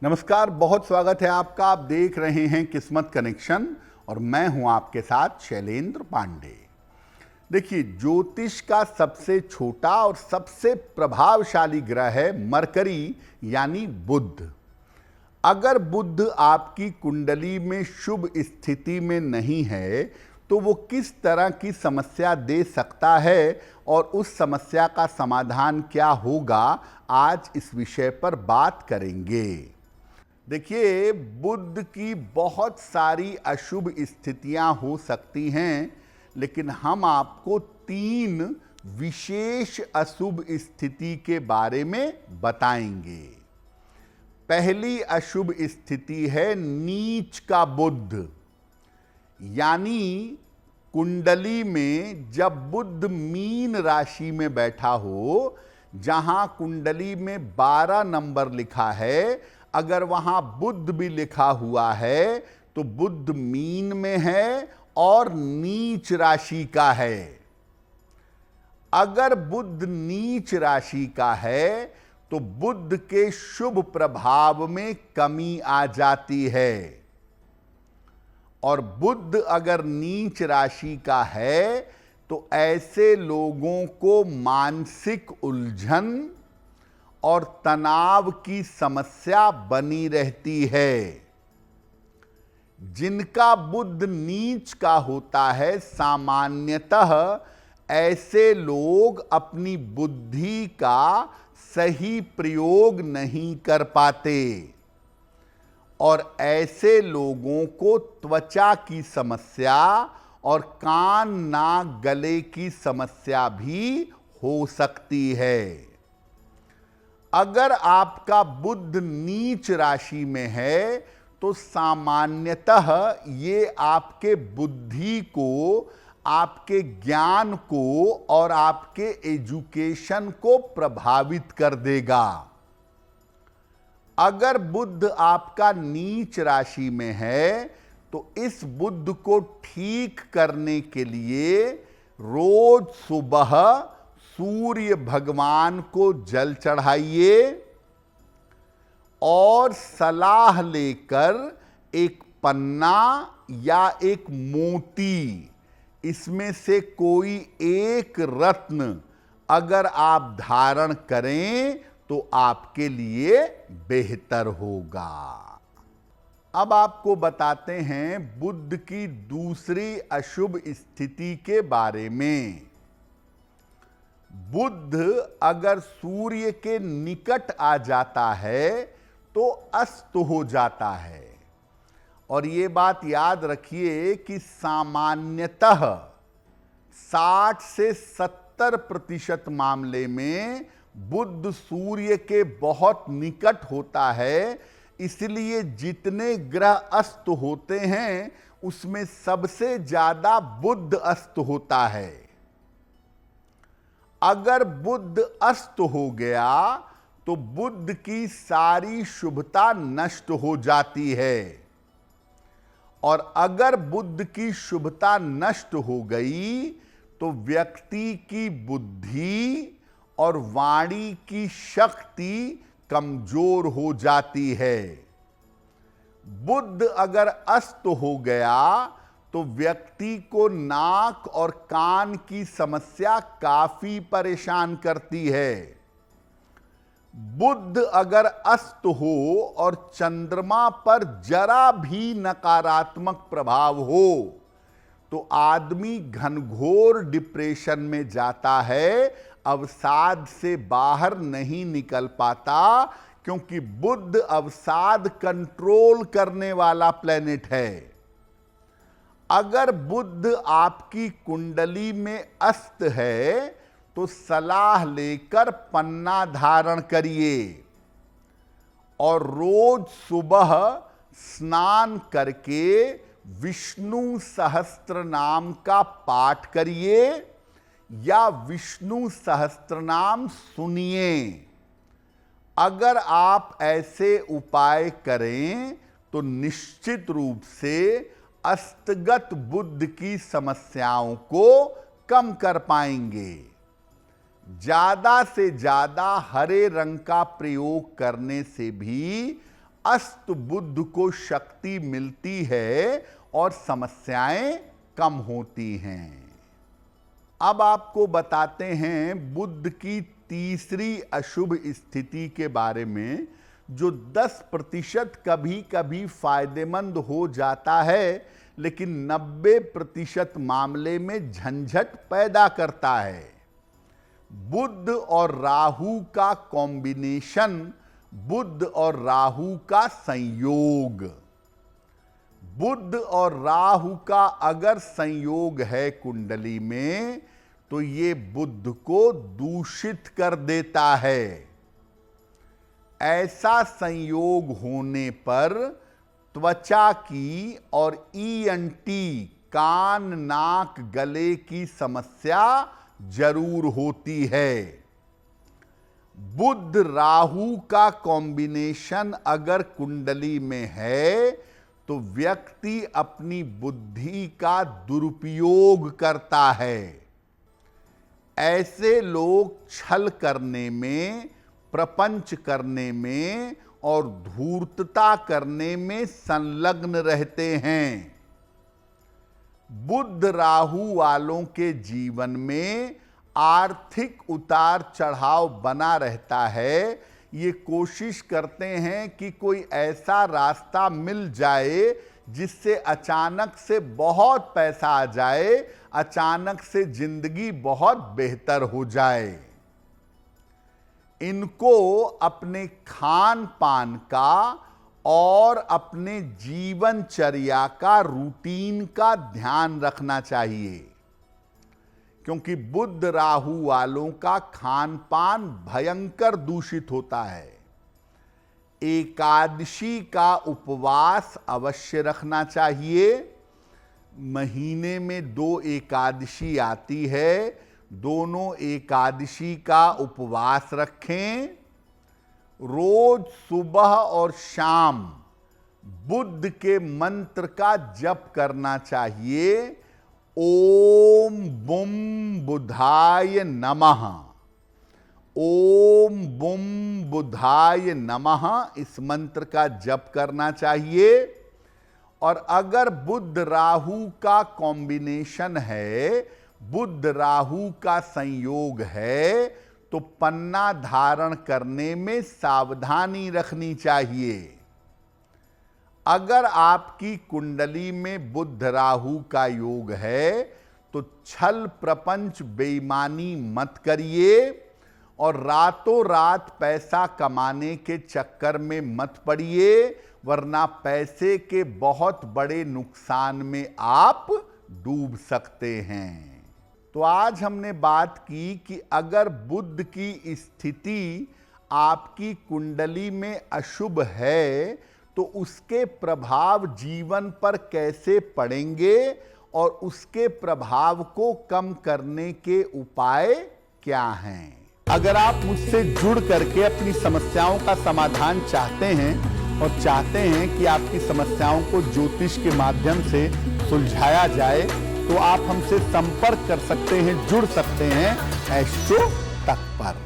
नमस्कार, बहुत स्वागत है आपका। आप देख रहे हैं किस्मत कनेक्शन और मैं हूं आपके साथ शैलेंद्र पांडे। देखिए, ज्योतिष का सबसे छोटा और सबसे प्रभावशाली ग्रह है मरकरी यानी बुध। अगर बुध आपकी कुंडली में शुभ स्थिति में नहीं है तो वो किस तरह की समस्या दे सकता है और उस समस्या का समाधान क्या होगा, आज इस विषय पर बात करेंगे। देखिए, बुध की बहुत सारी अशुभ स्थितियां हो सकती हैं, लेकिन हम आपको 3 विशेष अशुभ स्थिति के बारे में बताएंगे। पहली अशुभ स्थिति है नीच का बुध, यानी कुंडली में जब बुध मीन राशि में बैठा हो, जहां कुंडली में 12 नंबर लिखा है, अगर वहां बुध भी लिखा हुआ है तो बुध मीन में है और नीच राशि का है। अगर बुध नीच राशि का है तो बुध के शुभ प्रभाव में कमी आ जाती है, और बुध अगर नीच राशि का है तो ऐसे लोगों को मानसिक उलझन और तनाव की समस्या बनी रहती है। जिनका बुध नीच का होता है, सामान्यतः ऐसे लोग अपनी बुद्धि का सही प्रयोग नहीं कर पाते और ऐसे लोगों को त्वचा की समस्या और कान नाक गले की समस्या भी हो सकती है। अगर आपका बुध नीच राशि में है तो सामान्यतः ये आपके बुद्धि को, आपके ज्ञान को और आपके एजुकेशन को प्रभावित कर देगा। अगर बुध आपका नीच राशि में है तो इस बुध को ठीक करने के लिए रोज सुबह सूर्य भगवान को जल चढ़ाइए और सलाह लेकर एक पन्ना या एक मोती, इसमें से कोई एक रत्न अगर आप धारण करें तो आपके लिए बेहतर होगा। अब आपको बताते हैं बुध की दूसरी अशुभ स्थिति के बारे में। बुध अगर सूर्य के निकट आ जाता है तो अस्त हो जाता है, और ये बात याद रखिए कि सामान्यतः 60 से 70% मामले में बुध सूर्य के बहुत निकट होता है। इसलिए जितने ग्रह अस्त होते हैं उसमें सबसे ज्यादा बुध अस्त होता है। अगर बुध अस्त हो गया तो बुध की सारी शुभता नष्ट हो जाती है, और अगर बुध की शुभता नष्ट हो गई तो व्यक्ति की बुद्धि और वाणी की शक्ति कमजोर हो जाती है। बुध अगर अस्त हो गया तो व्यक्ति को नाक और कान की समस्या काफी परेशान करती है। बुध अगर अस्त हो और चंद्रमा पर जरा भी नकारात्मक प्रभाव हो तो आदमी घनघोर डिप्रेशन में जाता है, अवसाद से बाहर नहीं निकल पाता, क्योंकि बुध अवसाद कंट्रोल करने वाला प्लेनेट है। अगर बुध आपकी कुंडली में अस्त है तो सलाह लेकर पन्ना धारण करिए और रोज सुबह स्नान करके विष्णु सहस्त्र नाम का पाठ करिए या विष्णु सहस्त्र नाम सुनिए। अगर आप ऐसे उपाय करें तो निश्चित रूप से अस्तगत बुध की समस्याओं को कम कर पाएंगे। ज्यादा से ज्यादा हरे रंग का प्रयोग करने से भी अस्त बुध को शक्ति मिलती है और समस्याएं कम होती हैं। अब आपको बताते हैं बुध की तीसरी अशुभ स्थिति के बारे में, जो 10% कभी कभी फायदेमंद हो जाता है लेकिन 90% मामले में झंझट पैदा करता है। बुध और राहु का कॉम्बिनेशन, बुध और राहु का संयोग। बुध और राहु का अगर संयोग है कुंडली में तो ये बुध को दूषित कर देता है। ऐसा संयोग होने पर त्वचा की और ईएनटी, कान नाक गले की समस्या जरूर होती है। बुध राहु का कॉम्बिनेशन अगर कुंडली में है तो व्यक्ति अपनी बुद्धि का दुरुपयोग करता है। ऐसे लोग छल करने में, प्रपंच करने में और धूर्तता करने में संलग्न रहते हैं। बुध राहु वालों के जीवन में आर्थिक उतार चढ़ाव बना रहता है। ये कोशिश करते हैं कि कोई ऐसा रास्ता मिल जाए जिससे अचानक से बहुत पैसा आ जाए, अचानक से जिंदगी बहुत बेहतर हो जाए। इनको अपने खान पान का और अपने जीवनचर्या का, रूटीन का ध्यान रखना चाहिए, क्योंकि बुध राहु वालों का खान पान भयंकर दूषित होता है। एकादशी का उपवास अवश्य रखना चाहिए। महीने में 2 एकादशी आती है, दोनों एकादशी का उपवास रखें। रोज सुबह और शाम बुध के मंत्र का जप करना चाहिए। ओम बुम बुधाय नमः, ओम बुम बुधाय नमः, इस मंत्र का जप करना चाहिए। और अगर बुध राहु का कॉम्बिनेशन है, बुध राहु का संयोग है, तो पन्ना धारण करने में सावधानी रखनी चाहिए। अगर आपकी कुंडली में बुध राहु का योग है तो छल प्रपंच बेईमानी मत करिए और रातों रात पैसा कमाने के चक्कर में मत पड़िए, वरना पैसे के बहुत बड़े नुकसान में आप डूब सकते हैं। तो आज हमने बात की कि अगर बुध की स्थिति आपकी कुंडली में अशुभ है तो उसके प्रभाव जीवन पर कैसे पड़ेंगे और उसके प्रभाव को कम करने के उपाय क्या हैं। अगर आप मुझसे जुड़ करके अपनी समस्याओं का समाधान चाहते हैं और चाहते हैं कि आपकी समस्याओं को ज्योतिष के माध्यम से सुलझाया जाए, तो आप हमसे संपर्क कर सकते हैं, जुड़ सकते हैं एस्ट्रो तक पर।